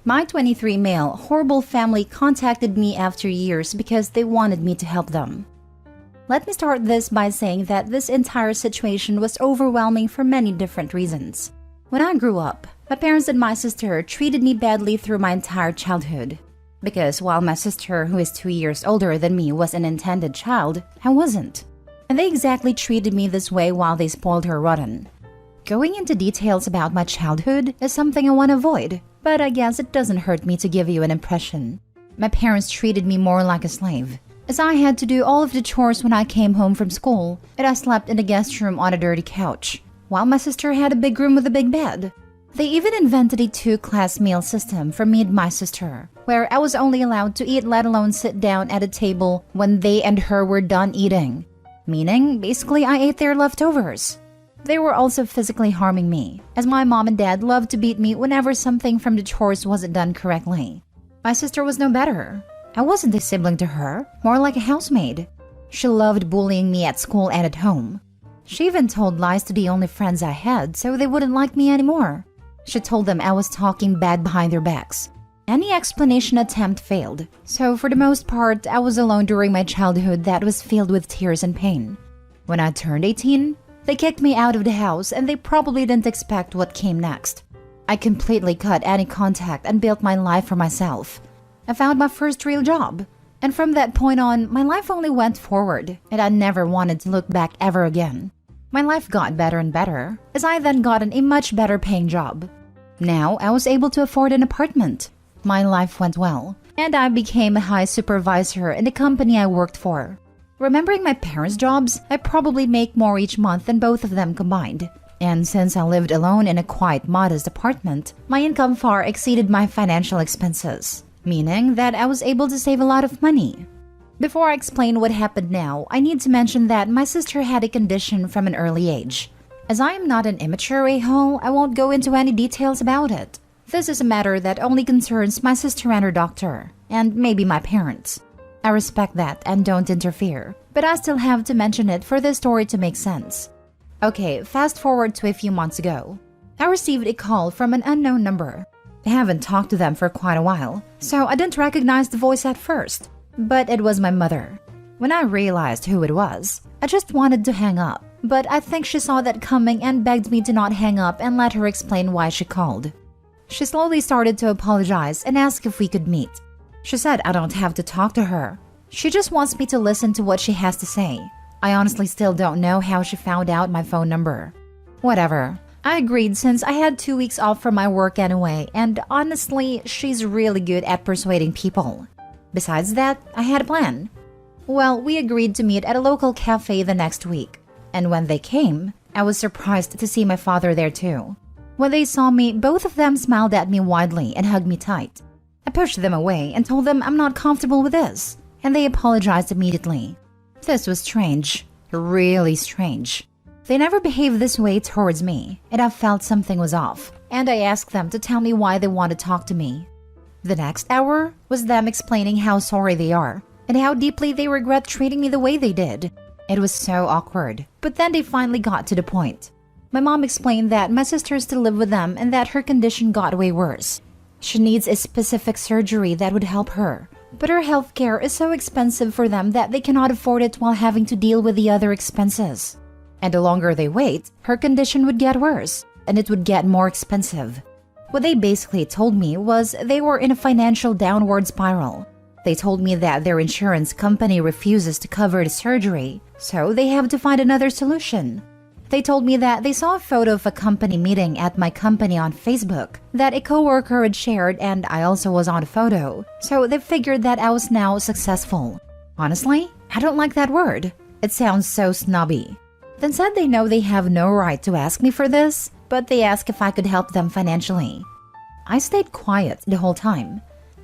My 23 male horrible family contacted me after years because they wanted me to help them. Let me start this by saying that this entire situation was overwhelming for many different reasons. When I grew up, my parents and my sister treated me badly through my entire childhood. Because while my sister, who is 2 years older than me, was an intended child, I wasn't. And they exactly treated me this way while they spoiled her rotten. Going into details about my childhood is something I want to avoid, but I guess it doesn't hurt me to give you an impression. My parents treated me more like a slave, as I had to do all of the chores when I came home from school, and I slept in the guest room on a dirty couch, while my sister had a big room with a big bed. They even invented a 2-class meal system for me and my sister, where I was only allowed to eat, let alone sit down at a table when they and her were done eating. Meaning, basically, I ate their leftovers. They were also physically harming me, as my mom and dad loved to beat me whenever something from the chores wasn't done correctly. My sister was no better. I wasn't a sibling to her, more like a housemaid. She loved bullying me at school and at home. She even told lies to the only friends I had so they wouldn't like me anymore. She told them I was talking bad behind their backs. Any explanation attempt failed, so for the most part, I was alone during my childhood that was filled with tears and pain. When I turned 18, they kicked me out of the house and they probably didn't expect what came next. I completely cut any contact and built my life for myself. I found my first real job, and from that point on, my life only went forward, and I never wanted to look back ever again. My life got better and better, as I then got a much better paying job. Now, I was able to afford an apartment. My life went well, and I became a high supervisor in the company I worked for. Remembering my parents' jobs, I probably make more each month than both of them combined. And since I lived alone in a quite modest apartment, my income far exceeded my financial expenses, meaning that I was able to save a lot of money. Before I explain what happened now, I need to mention that my sister had a condition from an early age. As I am not an immature a-hole, I won't go into any details about it. This is a matter that only concerns my sister and her doctor, and maybe my parents. I respect that and don't interfere, but I still have to mention it for this story to make sense. Okay, fast forward to a few months ago. I received a call from an unknown number. I haven't talked to them for quite a while, so I didn't recognize the voice at first, but it was my mother. When I realized who it was, I just wanted to hang up, but I think she saw that coming and begged me to not hang up and let her explain why she called. She slowly started to apologize and ask if we could meet. She said I don't have to talk to her. She just wants me to listen to what she has to say. I honestly still don't know how she found out my phone number. Whatever. I agreed since I had 2 weeks off from my work anyway, and honestly, she's really good at persuading people. Besides that, I had a plan. Well, we agreed to meet at a local cafe the next week, and when they came, I was surprised to see my father there too. When they saw me, both of them smiled at me widely and hugged me tight. I pushed them away and told them I'm not comfortable with this, and they apologized immediately. This was strange, really strange. They never behaved this way towards me, and I felt something was off, and I asked them to tell me why they want to talk to me. The next hour was them explaining how sorry they are, and how deeply they regret treating me the way they did. It was so awkward, but then they finally got to the point. My mom explained that my sister still lived with them and that her condition got way worse. She needs a specific surgery that would help her, but her health care is so expensive for them that they cannot afford it while having to deal with the other expenses. And the longer they wait, her condition would get worse, and it would get more expensive. What they basically told me was they were in a financial downward spiral. They told me that their insurance company refuses to cover the surgery, so they have to find another solution. They told me that they saw a photo of a company meeting at my company on Facebook that a coworker had shared, and I also was on the photo, so they figured that I was now successful. Honestly, I don't like that word. It sounds so snobby. Then said they know they have no right to ask me for this, but they asked if I could help them financially. I stayed quiet the whole time,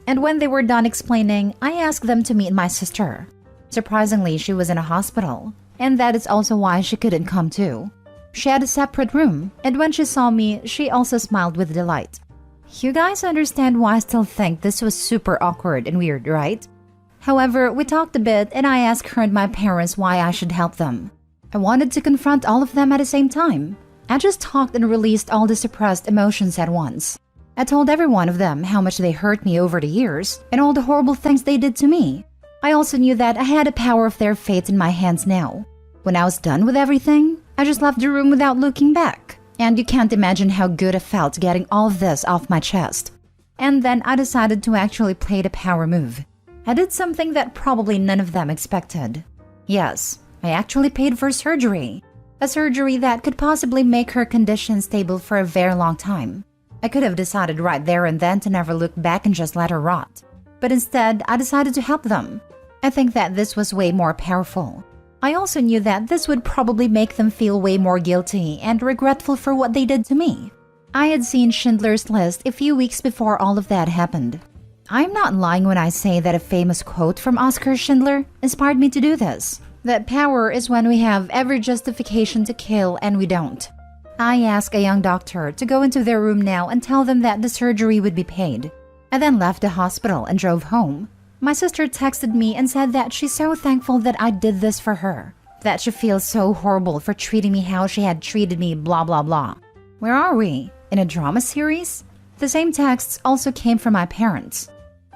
and when they were done explaining, I asked them to meet my sister. Surprisingly, she was in a hospital, and that is also why she couldn't come too. She had a separate room, and when she saw me, she also smiled with delight. You guys understand why I still think this was super awkward and weird, right? However, we talked a bit, and I asked her and my parents why I should help them. I wanted to confront all of them at the same time. I just talked and released all the suppressed emotions at once. I told every one of them how much they hurt me over the years and all the horrible things they did to me. I also knew that I had the power of their fate in my hands now. When I was done with everything, I just left the room without looking back. And you can't imagine how good I felt getting all of this off my chest. And then I decided to actually play the power move. I did something that probably none of them expected. Yes, I actually paid for surgery. A surgery that could possibly make her condition stable for a very long time. I could have decided right there and then to never look back and just let her rot. But instead, I decided to help them. I think that this was way more powerful. I also knew that this would probably make them feel way more guilty and regretful for what they did to me. I had seen Schindler's List a few weeks before all of that happened. I'm not lying when I say that a famous quote from Oskar Schindler inspired me to do this. That power is when we have every justification to kill and we don't. I asked a young doctor to go into their room now and tell them that the surgery would be paid. I then left the hospital and drove home. My sister texted me and said that she's so thankful that I did this for her. That she feels so horrible for treating me how she had treated me, blah blah blah. Where are we? In a drama series? The same texts also came from my parents.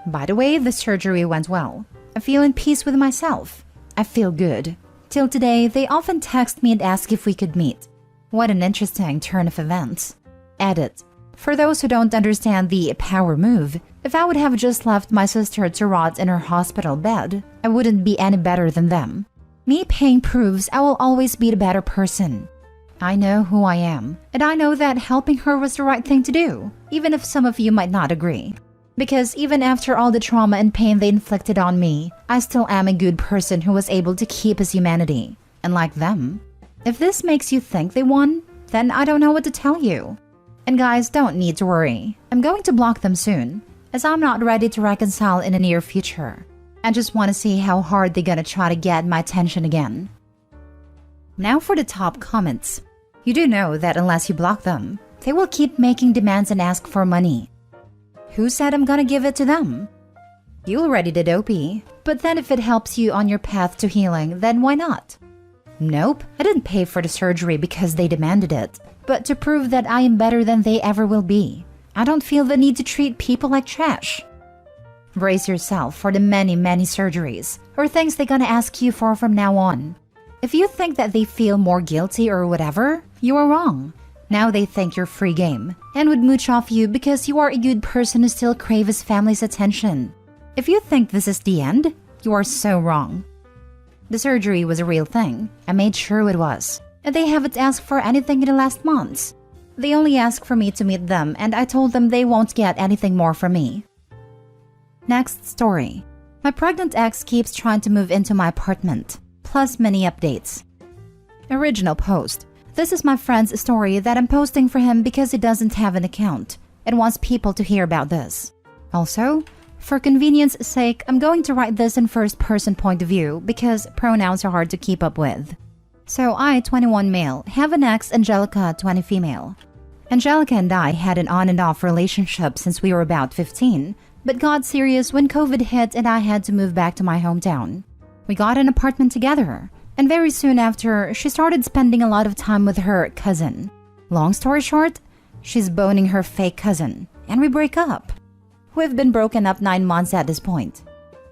By the way, the surgery went well. I feel in peace with myself. I feel good. Till today, they often text me and ask if we could meet. What an interesting turn of events. Edit. For those who don't understand the power move, if I would have just left my sister to rot in her hospital bed, I wouldn't be any better than them. Me paying proves I will always be the better person. I know who I am, and I know that helping her was the right thing to do, even if some of you might not agree. Because even after all the trauma and pain they inflicted on me, I still am a good person who was able to keep his humanity, unlike them. If this makes you think they won, then I don't know what to tell you. And guys, don't need to worry. I'm going to block them soon, as I'm not ready to reconcile in the near future. I just want to see how hard they're gonna try to get my attention again. Now for the top comments. You do know that unless you block them, they will keep making demands and ask for money. Who said I'm gonna give it to them? You already did, OP. But then if it helps you on your path to healing, then why not? Nope, I didn't pay for the surgery because they demanded it, but to prove that I am better than they ever will be. I don't feel the need to treat people like trash. Brace yourself for the many surgeries or things they're gonna ask you for from now on. If you think that they feel more guilty or whatever, you are wrong. Now they think you're free game and would mooch off you because you are a good person who still craves his family's attention. If you think this is the end, you are so wrong. The surgery was a real thing. I made sure it was. And they haven't asked for anything in the last months. They only asked for me to meet them and I told them they won't get anything more from me. Next story. My pregnant ex keeps trying to move into my apartment, plus many updates. Original post. This is my friend's story that I'm posting for him because he doesn't have an account and wants people to hear about this. Also, for convenience sake, I'm going to write this in first-person point of view because pronouns are hard to keep up with. So I, 21 male, have an ex, Angelica, 20 female. Angelica and I had an on and off relationship since we were about 15, but got serious when COVID hit and I had to move back to my hometown. We got an apartment together, and very soon after, she started spending a lot of time with her cousin. Long story short, she's boning her fake cousin, and we break up. We've been broken up 9 months at this point.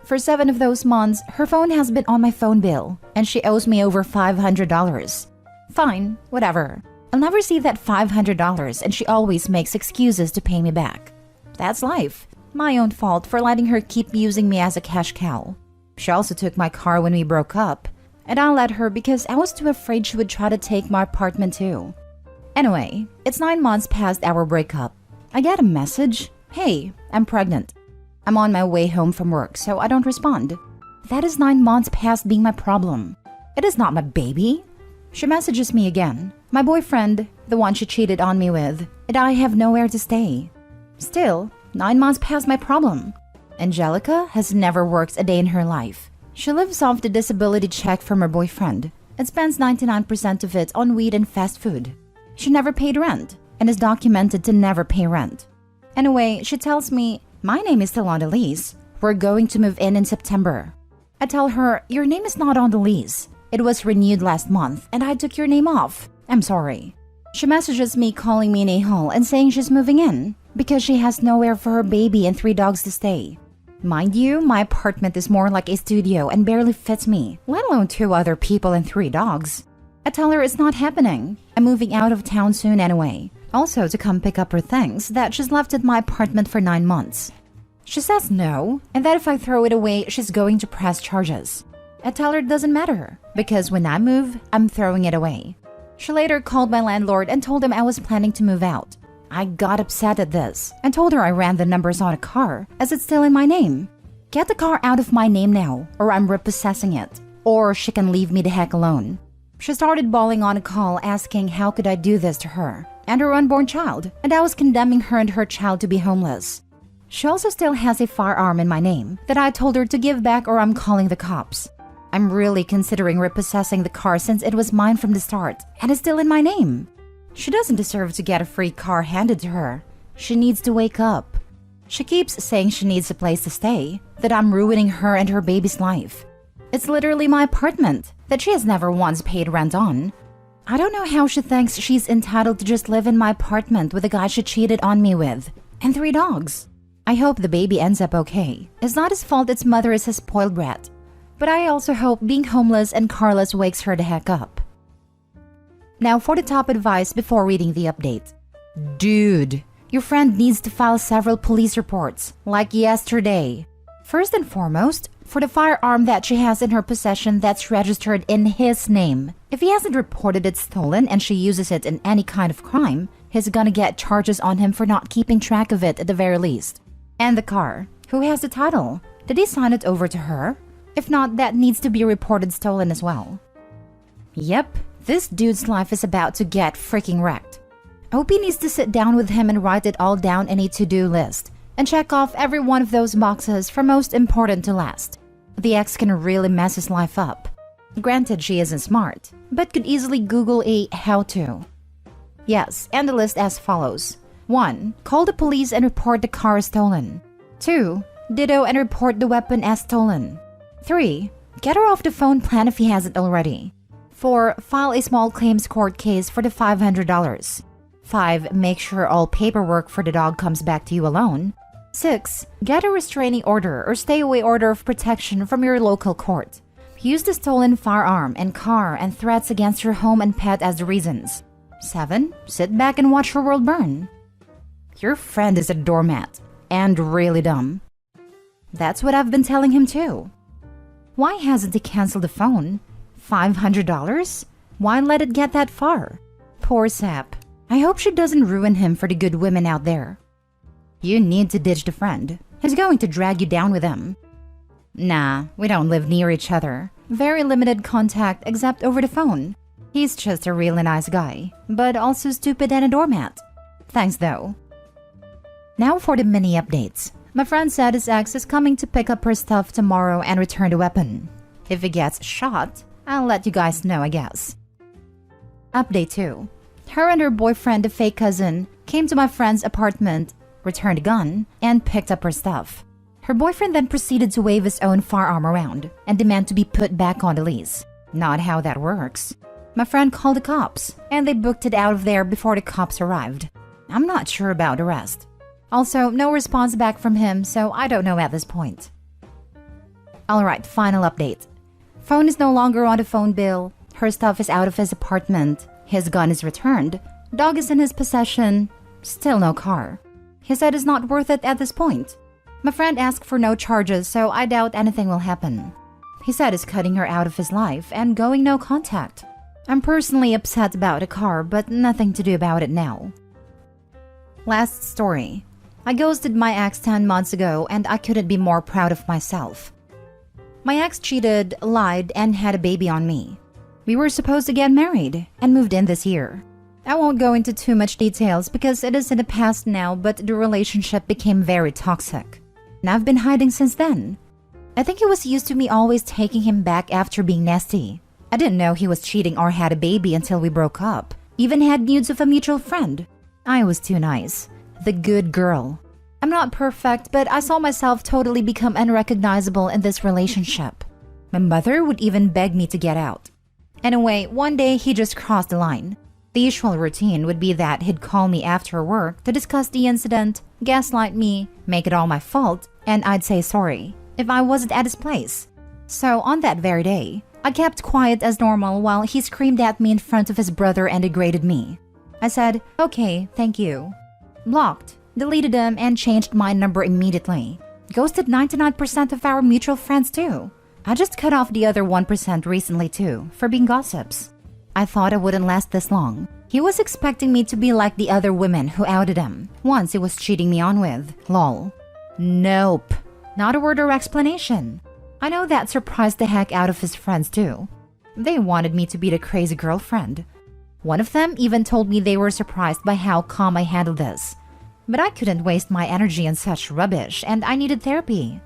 For 7 of those months, her phone has been on my phone bill, and she owes me over $500. Fine, whatever. I'll never see that $500, and she always makes excuses to pay me back. That's life. My own fault for letting her keep using me as a cash cow. She also took my car when we broke up, and I let her because I was too afraid she would try to take my apartment too. Anyway, it's 9 months past our breakup. I get a message. Hey, I'm pregnant. I'm on my way home from work, so I don't respond. That is 9 months past being my problem. It is not my baby. She messages me again. My boyfriend, the one she cheated on me with, and I have nowhere to stay. Still, 9 months past my problem. Angelica has never worked a day in her life. She lives off the disability check from her boyfriend and spends 99% of it on weed and fast food. She never paid rent and is documented to never pay rent. Anyway, she tells me, my name is still on the lease. We're going to move in September. I tell her, your name is not on the lease. It was renewed last month and I took your name off. I'm sorry. She messages me calling me an a-hole and saying she's moving in. because she has nowhere for her baby and 3 dogs to stay. Mind you, my apartment is more like a studio and barely fits me, let alone 2 other people and 3 dogs. I tell her it's not happening. I'm moving out of town soon anyway. Also to come pick up her things that she's left at my apartment for 9 months. She says no, and that if I throw it away, she's going to press charges. I tell her it doesn't matter, because when I move, I'm throwing it away. She later called my landlord and told him I was planning to move out. I got upset at this and told her I ran the numbers on a car as it's still in my name. Get the car out of my name now, or I'm repossessing it. Or she can leave me the heck alone. She started bawling on a call asking how could I do this to her and her unborn child, and I was condemning her and her child to be homeless. She also still has a firearm in my name that I told her to give back or I'm calling the cops. I'm really considering repossessing the car since it was mine from the start and is still in my name. She doesn't deserve to get a free car handed to her. She needs to wake up. She keeps saying she needs a place to stay, that I'm ruining her and her baby's life. It's literally my apartment that she has never once paid rent on. I don't know how she thinks she's entitled to just live in my apartment with the guy she cheated on me with, and 3 dogs. I hope the baby ends up okay. It's not his fault its mother is a spoiled brat. But I also hope being homeless and carless wakes her the heck up. Now for the top advice before reading the update. Dude, your friend needs to file several police reports, like yesterday. First and foremost, for the firearm that she has in her possession that's registered in his name. If he hasn't reported it stolen and she uses it in any kind of crime, he's gonna get charges on him for not keeping track of it at the very least. And the car. Who has the title? Did he sign it over to her? If not, that needs to be reported stolen as well. Yep, this dude's life is about to get freaking wrecked. I hope he needs to sit down with him and write it all down in a to-do list and check off every one of those boxes from most important to last. The ex can really mess his life up. Granted, she isn't smart, but could easily Google a how-to. Yes, and the list as follows. 1. Call the police and report the car as stolen. 2. Ditto and report the weapon as stolen. 3. Get her off the phone plan if he hasn't already. 4. File a small claims court case for the $500. 5. Make sure all paperwork for the dog comes back to you alone. 6. Get a restraining order or stay-away order of protection from your local court. Use the stolen firearm and car and threats against your home and pet as the reasons. 7. Sit back and watch your world burn. Your friend is a doormat and really dumb. That's what I've been telling him too. Why hasn't he canceled the phone? $500? Why let it get that far? Poor sap. I hope she doesn't ruin him for the good women out there. You need to ditch the friend. He's going to drag you down with him. Nah, we don't live near each other. Very limited contact except over the phone. He's just a really nice guy, but also stupid and a doormat. Thanks though. Now for the mini updates. My friend said his ex is coming to pick up her stuff tomorrow and return the weapon. If he gets shot, I'll let you guys know, I guess. Update 2. Her and her boyfriend, a fake cousin, came to my friend's apartment, returned a gun, and picked up her stuff. Her boyfriend then proceeded to wave his own firearm around and demand to be put back on the lease. Not how that works. My friend called the cops, and they booked it out of there before the cops arrived. I'm not sure about the rest. Also, no response back from him, so I don't know at this point. Alright, final update. Phone is no longer on the phone bill, her stuff is out of his apartment, his gun is returned, dog is in his possession, still no car. He said it's not worth it at this point. My friend asked for no charges, so I doubt anything will happen. He said he's cutting her out of his life and going no contact. I'm personally upset about the car, but nothing to do about it now. Last story. I ghosted my ex 10 months ago and I couldn't be more proud of myself. My ex cheated, lied, and had a baby on me. We were supposed to get married and moved in this year. I won't go into too much details because it is in the past now, but the relationship became very toxic. And I've been hiding since then. I think he was used to me always taking him back after being nasty. I didn't know he was cheating or had a baby until we broke up. Even had nudes of a mutual friend. I was too nice. The good girl. I'm not perfect, but I saw myself totally become unrecognizable in this relationship. My mother would even beg me to get out. Anyway, one day he just crossed the line. The usual routine would be that he'd call me after work to discuss the incident, gaslight me, make it all my fault, and I'd say sorry if I wasn't at his place. So on that very day, I kept quiet as normal while he screamed at me in front of his brother and degraded me. I said, "Okay, thank you." Blocked, deleted him, and changed my number immediately. Ghosted 99% of our mutual friends too. I just cut off the other 1% recently too, for being gossips. I thought I wouldn't last this long. He was expecting me to be like the other women who outed him once he was cheating me on with. Lol. Nope. Not a word or explanation. I know that surprised the heck out of his friends too. They wanted me to be the crazy girlfriend. One of them even told me they were surprised by how calm I handled this. But I couldn't waste my energy on such rubbish, and I needed therapy.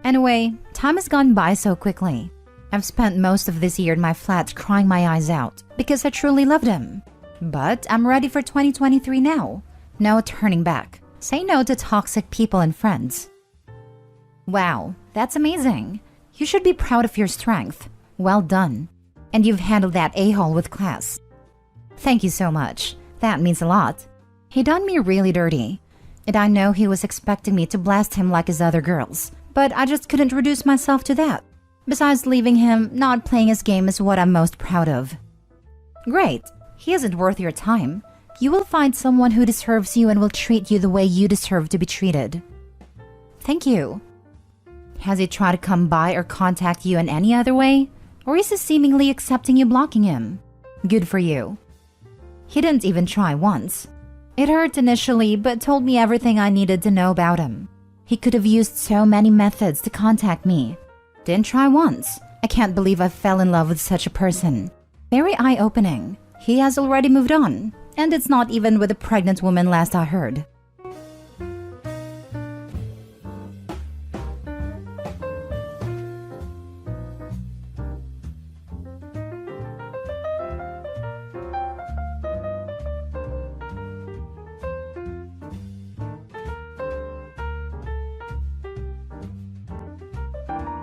Anyway, time has gone by so quickly. I've spent most of this year in my flat crying my eyes out because I truly loved him. But I'm ready for 2023 now. No turning back. Say no to toxic people and friends. Wow, that's amazing. You should be proud of your strength. Well done. And you've handled that a-hole with class. Thank you so much. That means a lot. He done me really dirty. And I know he was expecting me to blast him like his other girls. But I just couldn't reduce myself to that. Besides leaving him, not playing his game is what I'm most proud of. Great. He isn't worth your time. You will find someone who deserves you and will treat you the way you deserve to be treated. Thank you. Has he tried to come by or contact you in any other way? Or is he seemingly accepting you blocking him? Good for you. He didn't even try once. It hurt initially, but told me everything I needed to know about him. He could have used so many methods to contact me. Didn't try once. I can't believe I fell in love with such a person. Very eye-opening. He has already moved on. And it's not even with a pregnant woman last I heard.